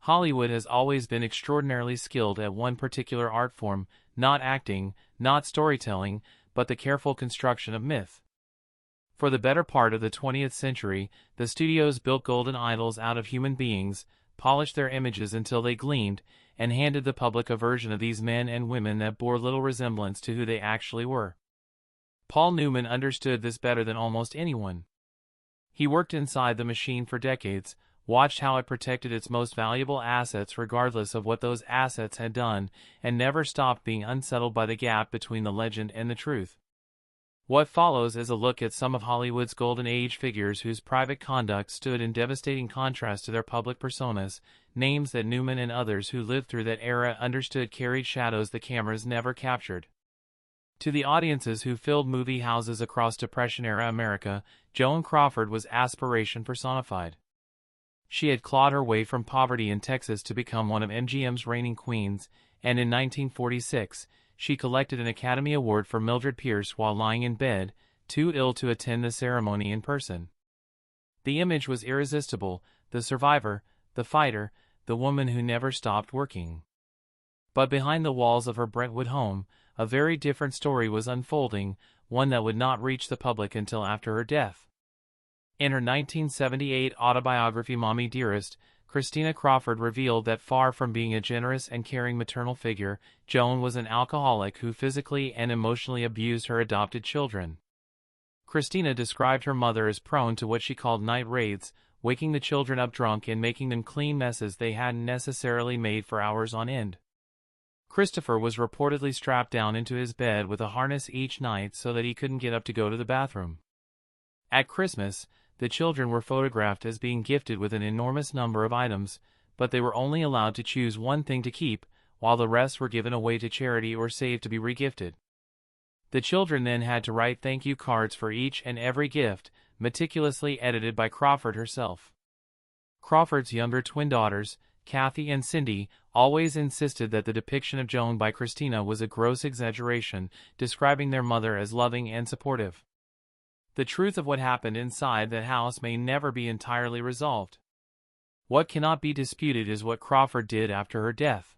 Hollywood has always been extraordinarily skilled at one particular art form, not acting, not storytelling, but the careful construction of myth. For the better part of the 20th century, the studios built golden idols out of human beings, polished their images until they gleamed, and handed the public a version of these men and women that bore little resemblance to who they actually were. Paul Newman understood this better than almost anyone. He worked inside the machine for decades, watched how it protected its most valuable assets regardless of what those assets had done, and never stopped being unsettled by the gap between the legend and the truth. What follows is a look at some of Hollywood's golden age figures whose private conduct stood in devastating contrast to their public personas, names that Newman and others who lived through that era understood carried shadows the cameras never captured. To the audiences who filled movie houses across Depression-era America, Joan Crawford was aspiration personified. She had clawed her way from poverty in Texas to become one of MGM's reigning queens, and in 1946, she collected an Academy Award for Mildred Pierce while lying in bed, too ill to attend the ceremony in person. The image was irresistible: the survivor, the fighter, the woman who never stopped working. But behind the walls of her Brentwood home, a very different story was unfolding, one that would not reach the public until after her death. In her 1978 autobiography Mommy Dearest, Christina Crawford revealed that far from being a generous and caring maternal figure, Joan was an alcoholic who physically and emotionally abused her adopted children. Christina described her mother as prone to what she called night raids, waking the children up drunk and making them clean messes they hadn't necessarily made for hours on end. Christopher was reportedly strapped down into his bed with a harness each night so that he couldn't get up to go to the bathroom. At Christmas, the children were photographed as being gifted with an enormous number of items, but they were only allowed to choose one thing to keep, while the rest were given away to charity or saved to be regifted. The children then had to write thank you cards for each and every gift, meticulously edited by Crawford herself. Crawford's younger twin daughters, Kathy and Cindy, always insisted that the depiction of Joan by Christina was a gross exaggeration, describing their mother as loving and supportive. The truth of what happened inside that house may never be entirely resolved. What cannot be disputed is what Crawford did after her death.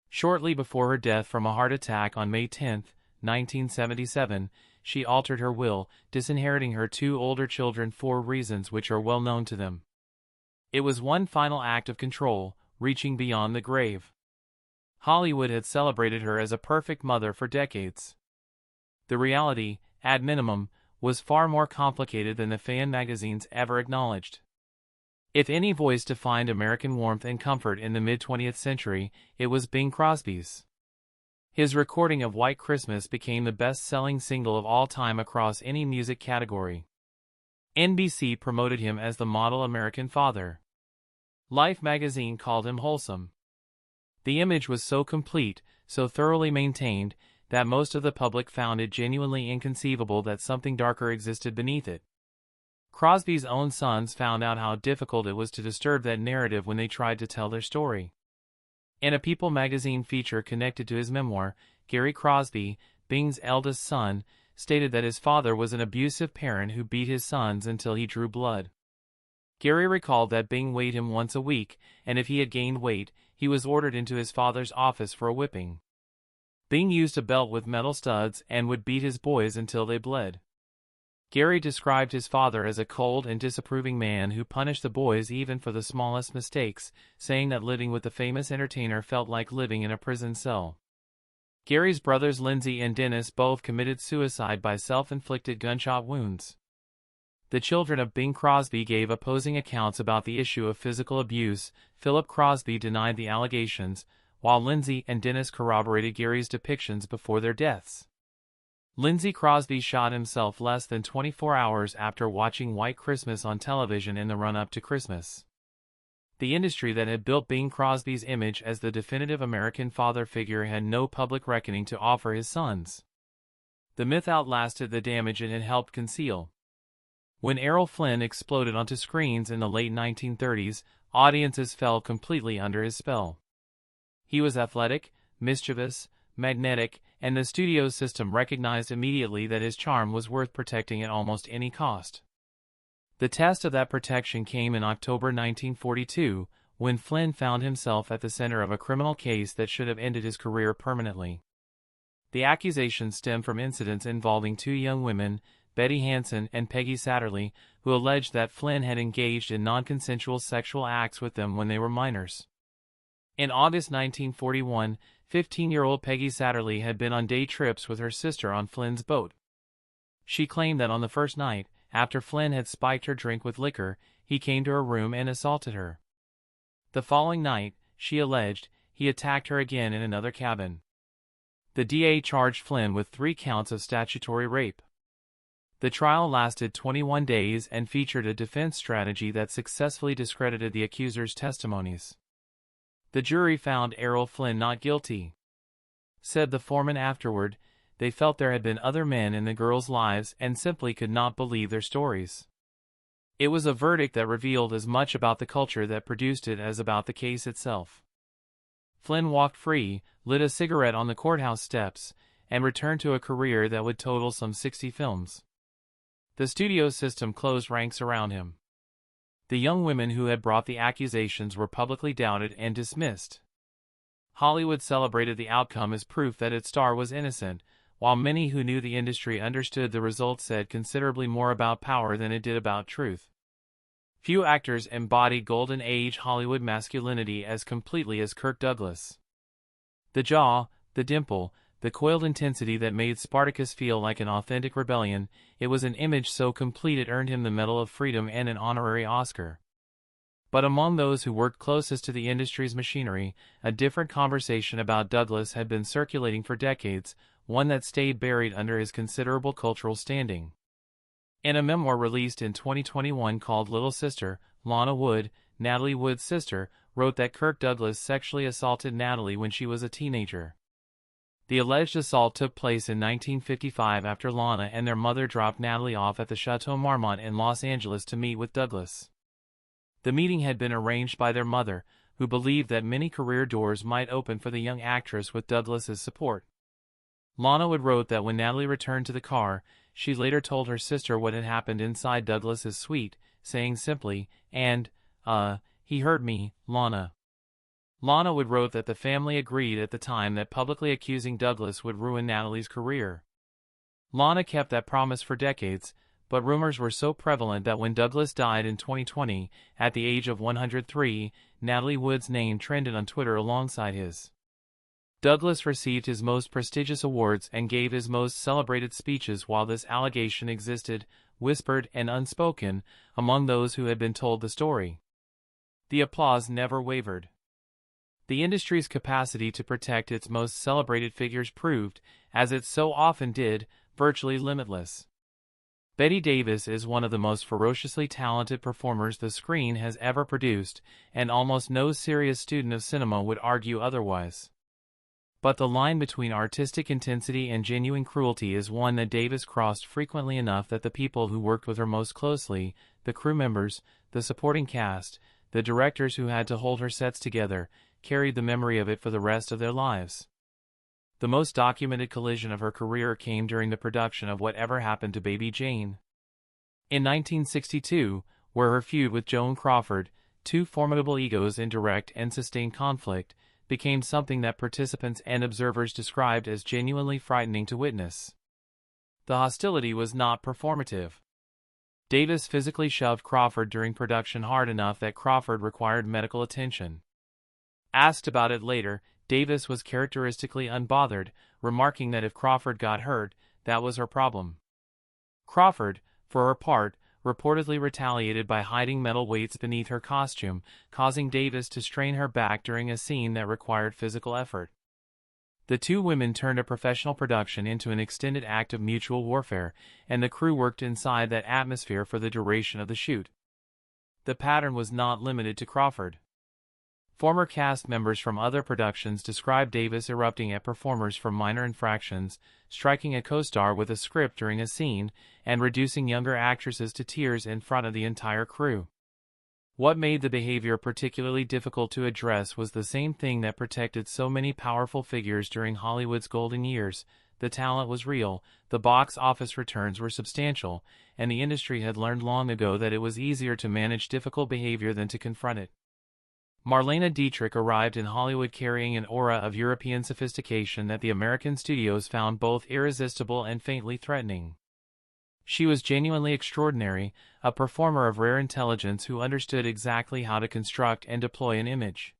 Shortly before her death from a heart attack on May 10, 1977, she altered her will, disinheriting her two older children for reasons which are well known to them. It was one final act of control, reaching beyond the grave. Hollywood had celebrated her as a perfect mother for decades. The reality, at minimum, was far more complicated than the fan magazines ever acknowledged. If any voice defined American warmth and comfort in the mid-20th century, it was Bing Crosby's. His recording of White Christmas became the best-selling single of all time across any music category. NBC promoted him as the model American father. Life magazine called him wholesome. The image was so complete, so thoroughly maintained, that most of the public found it genuinely inconceivable that something darker existed beneath it. Crosby's own sons found out how difficult it was to disturb that narrative when they tried to tell their story. In a People magazine feature connected to his memoir, Gary Crosby, Bing's eldest son, stated that his father was an abusive parent who beat his sons until he drew blood. Gary recalled that Bing weighed him once a week, and if he had gained weight, he was ordered into his father's office for a whipping. Bing used a belt with metal studs and would beat his boys until they bled. Gary described his father as a cold and disapproving man who punished the boys even for the smallest mistakes, saying that living with the famous entertainer felt like living in a prison cell. Gary's brothers Lindsay and Dennis both committed suicide by self-inflicted gunshot wounds. The children of Bing Crosby gave opposing accounts about the issue of physical abuse. Philip Crosby denied the allegations, while Lindsay and Dennis corroborated Gary's depictions before their deaths. Lindsay Crosby shot himself less than 24 hours after watching White Christmas on television in the run-up to Christmas. The industry that had built Bing Crosby's image as the definitive American father figure had no public reckoning to offer his sons. The myth outlasted the damage it had helped conceal. When Errol Flynn exploded onto screens in the late 1930s, audiences fell completely under his spell. He was athletic, mischievous, magnetic, and the studio system recognized immediately that his charm was worth protecting at almost any cost. The test of that protection came in October 1942, when Flynn found himself at the center of a criminal case that should have ended his career permanently. The accusations stem from incidents involving two young women, Betty Hansen and Peggy Satterley, who alleged that Flynn had engaged in non-consensual sexual acts with them when they were minors. In August 1941, 15-year-old Peggy Satterley had been on day trips with her sister on Flynn's boat. She claimed that on the first night, after Flynn had spiked her drink with liquor, he came to her room and assaulted her. The following night, she alleged, he attacked her again in another cabin. The DA charged Flynn with 3 counts of statutory rape. The trial lasted 21 days and featured a defense strategy that successfully discredited the accuser's testimonies. The jury found Errol Flynn not guilty. Said the foreman afterward, they felt there had been other men in the girls' lives and simply could not believe their stories. It was a verdict that revealed as much about the culture that produced it as about the case itself. Flynn walked free, lit a cigarette on the courthouse steps, and returned to a career that would total some 60 films. The studio system closed ranks around him. The young women who had brought the accusations were publicly doubted and dismissed. Hollywood celebrated the outcome as proof that its star was innocent, while many who knew the industry understood the result said considerably more about power than it did about truth. Few actors embodied Golden Age Hollywood masculinity as completely as Kirk Douglas. The jaw, the dimple, the coiled intensity that made Spartacus feel like an authentic rebellion, it was an image so complete it earned him the Medal of Freedom and an honorary Oscar. But among those who worked closest to the industry's machinery, a different conversation about Douglas had been circulating for decades, one that stayed buried under his considerable cultural standing. In a memoir released in 2021 called Little Sister, Lana Wood, Natalie Wood's sister, wrote that Kirk Douglas sexually assaulted Natalie when she was a teenager. The alleged assault took place in 1955 after Lana and their mother dropped Natalie off at the Chateau Marmont in Los Angeles to meet with Douglas. The meeting had been arranged by their mother, who believed that many career doors might open for the young actress with Douglas's support. Lana Wood wrote that when Natalie returned to the car, she later told her sister what had happened inside Douglas's suite, saying simply, he hurt me, Lana. Lana Wood wrote that the family agreed at the time that publicly accusing Douglas would ruin Natalie's career. Lana kept that promise for decades, but rumors were so prevalent that when Douglas died in 2020, at the age of 103, Natalie Wood's name trended on Twitter alongside his. Douglas received his most prestigious awards and gave his most celebrated speeches while this allegation existed, whispered and unspoken, among those who had been told the story. The applause never wavered. The industry's capacity to protect its most celebrated figures proved, as it so often did, virtually limitless. Bette Davis is one of the most ferociously talented performers the screen has ever produced, and almost no serious student of cinema would argue otherwise. But the line between artistic intensity and genuine cruelty is one that Davis crossed frequently enough that the people who worked with her most closely, the crew members, the supporting cast, the directors who had to hold her sets together, carried the memory of it for the rest of their lives. The most documented collision of her career came during the production of Whatever Happened to Baby Jane. In 1962, where her feud with Joan Crawford, two formidable egos in direct and sustained conflict, became something that participants and observers described as genuinely frightening to witness. The hostility was not performative. Davis physically shoved Crawford during production hard enough that Crawford required medical attention. Asked about it later, Davis was characteristically unbothered, remarking that if Crawford got hurt, that was her problem. Crawford, for her part, reportedly retaliated by hiding metal weights beneath her costume, causing Davis to strain her back during a scene that required physical effort. The two women turned a professional production into an extended act of mutual warfare, and the crew worked inside that atmosphere for the duration of the shoot. The pattern was not limited to Crawford. Former cast members from other productions described Davis erupting at performers for minor infractions, striking a co-star with a script during a scene, and reducing younger actresses to tears in front of the entire crew. What made the behavior particularly difficult to address was the same thing that protected so many powerful figures during Hollywood's golden years. The talent was real, the box office returns were substantial, and the industry had learned long ago that it was easier to manage difficult behavior than to confront it. Marlene Dietrich arrived in Hollywood carrying an aura of European sophistication that the American studios found both irresistible and faintly threatening. She was genuinely extraordinary, a performer of rare intelligence who understood exactly how to construct and deploy an image.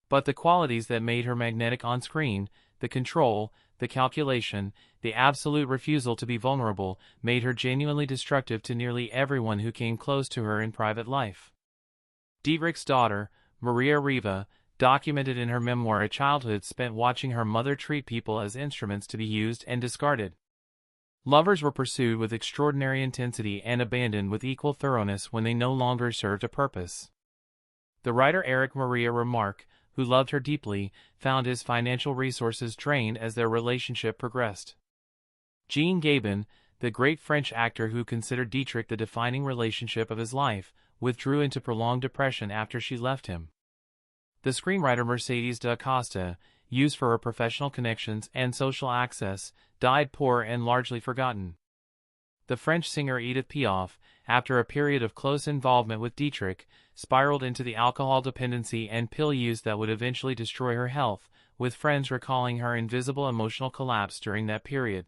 But the qualities that made her magnetic on screen, the control, the calculation, the absolute refusal to be vulnerable, made her genuinely destructive to nearly everyone who came close to her in private life. Dietrich's daughter, Maria Riva, documented in her memoir a childhood spent watching her mother treat people as instruments to be used and discarded. Lovers were pursued with extraordinary intensity and abandoned with equal thoroughness when they no longer served a purpose. The writer Eric Maria Remarque, who loved her deeply, found his financial resources drained as their relationship progressed. Jean Gabin, the great French actor who considered Dietrich the defining relationship of his life, withdrew into prolonged depression after she left him. The screenwriter Mercedes da Costa, used for her professional connections and social access, died poor and largely forgotten. The French singer Edith Piaf, after a period of close involvement with Dietrich, spiraled into the alcohol dependency and pill use that would eventually destroy her health, with friends recalling her invisible emotional collapse during that period.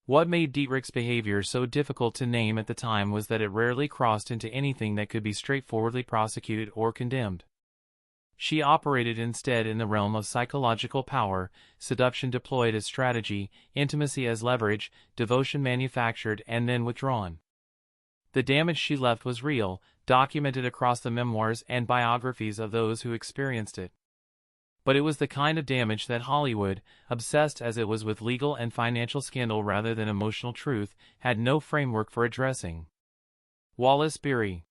What made Dietrich's behavior so difficult to name at the time was that it rarely crossed into anything that could be straightforwardly prosecuted or condemned. She operated instead in the realm of psychological power, seduction deployed as strategy, intimacy as leverage, devotion manufactured and then withdrawn. The damage she left was real, documented across the memoirs and biographies of those who experienced it. But it was the kind of damage that Hollywood, obsessed as it was with legal and financial scandal rather than emotional truth, had no framework for addressing. Wallace Beery.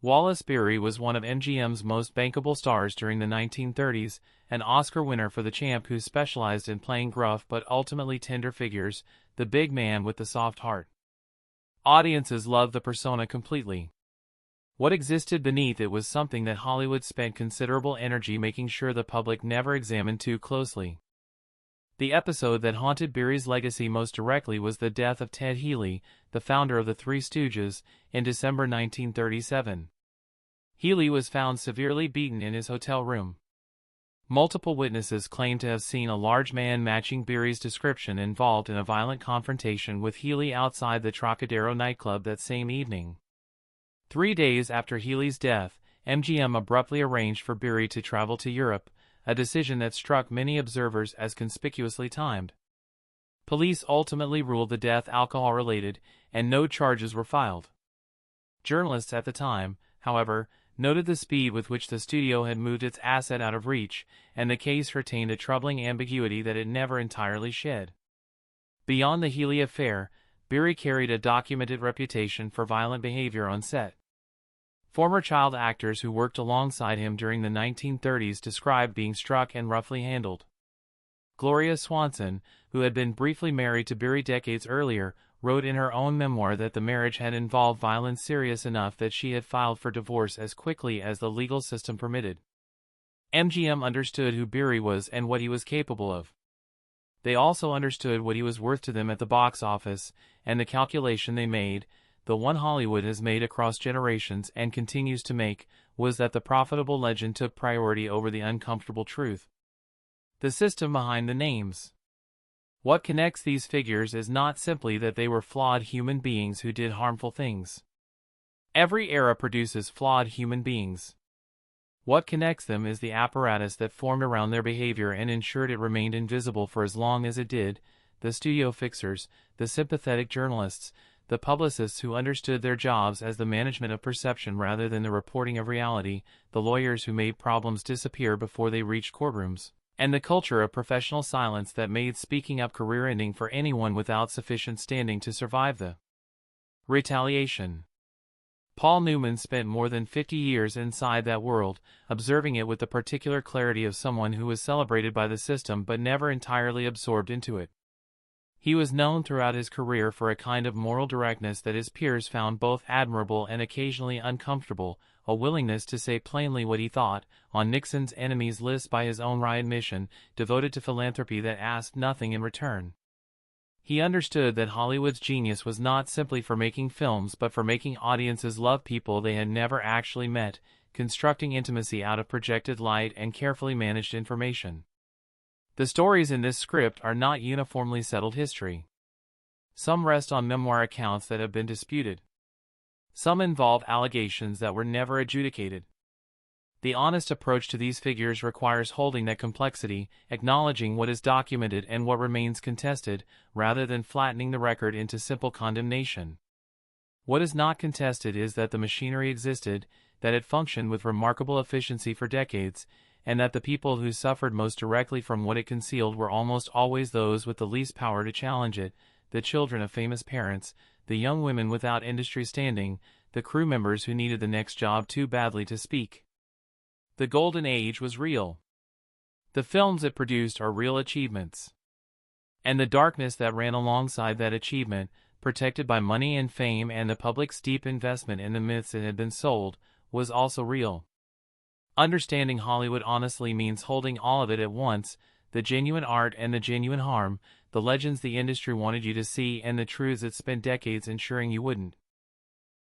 Wallace Beery was one of MGM's most bankable stars during the 1930s, an Oscar winner for The Champ who specialized in playing gruff but ultimately tender figures, the big man with the soft heart. Audiences loved the persona completely. What existed beneath it was something that Hollywood spent considerable energy making sure the public never examined too closely. The episode that haunted Beery's legacy most directly was the death of Ted Healy, the founder of the Three Stooges, in December 1937. Healy was found severely beaten in his hotel room. Multiple witnesses claimed to have seen a large man matching Beery's description involved in a violent confrontation with Healy outside the Trocadero nightclub that same evening. 3 days after Healy's death, MGM abruptly arranged for Beery to travel to Europe, a decision that struck many observers as conspicuously timed. Police ultimately ruled the death alcohol-related, and no charges were filed. Journalists at the time, however, noted the speed with which the studio had moved its asset out of reach, and the case retained a troubling ambiguity that it never entirely shed. Beyond the Healy affair, Beery carried a documented reputation for violent behavior on set. Former child actors who worked alongside him during the 1930s described being struck and roughly handled. Gloria Swanson, who had been briefly married to Beery decades earlier, wrote in her own memoir that the marriage had involved violence serious enough that she had filed for divorce as quickly as the legal system permitted. MGM understood who Beery was and what he was capable of. They also understood what he was worth to them at the box office, and the calculation they made, the one Hollywood has made across generations and continues to make, was that the profitable legend took priority over the uncomfortable truth. The system behind the names. What connects these figures is not simply that they were flawed human beings who did harmful things. Every era produces flawed human beings. What connects them is the apparatus that formed around their behavior and ensured it remained invisible for as long as it did, the studio fixers, the sympathetic journalists, the publicists who understood their jobs as the management of perception rather than the reporting of reality, the lawyers who made problems disappear before they reached courtrooms, and the culture of professional silence that made speaking up career-ending for anyone without sufficient standing to survive the retaliation. Paul Newman spent more than 50 years inside that world, observing it with the particular clarity of someone who was celebrated by the system but never entirely absorbed into it. He was known throughout his career for a kind of moral directness that his peers found both admirable and occasionally uncomfortable, a willingness to say plainly what he thought, on Nixon's enemies list by his own wry admission, devoted to philanthropy that asked nothing in return. He understood that Hollywood's genius was not simply for making films but for making audiences love people they had never actually met, constructing intimacy out of projected light and carefully managed information. The stories in this script are not uniformly settled history. Some rest on memoir accounts that have been disputed. Some involve allegations that were never adjudicated. The honest approach to these figures requires holding that complexity, acknowledging what is documented and what remains contested, rather than flattening the record into simple condemnation. What is not contested is that the machinery existed, that it functioned with remarkable efficiency for decades, and that the people who suffered most directly from what it concealed were almost always those with the least power to challenge it: the children of famous parents, the young women without industry standing, the crew members who needed the next job too badly to speak. The Golden Age was real. The films it produced are real achievements. And the darkness that ran alongside that achievement, protected by money and fame and the public's deep investment in the myths that had been sold, was also real. Understanding Hollywood honestly means holding all of it at once: the genuine art and the genuine harm, the legends the industry wanted you to see and the truths it spent decades ensuring you wouldn't.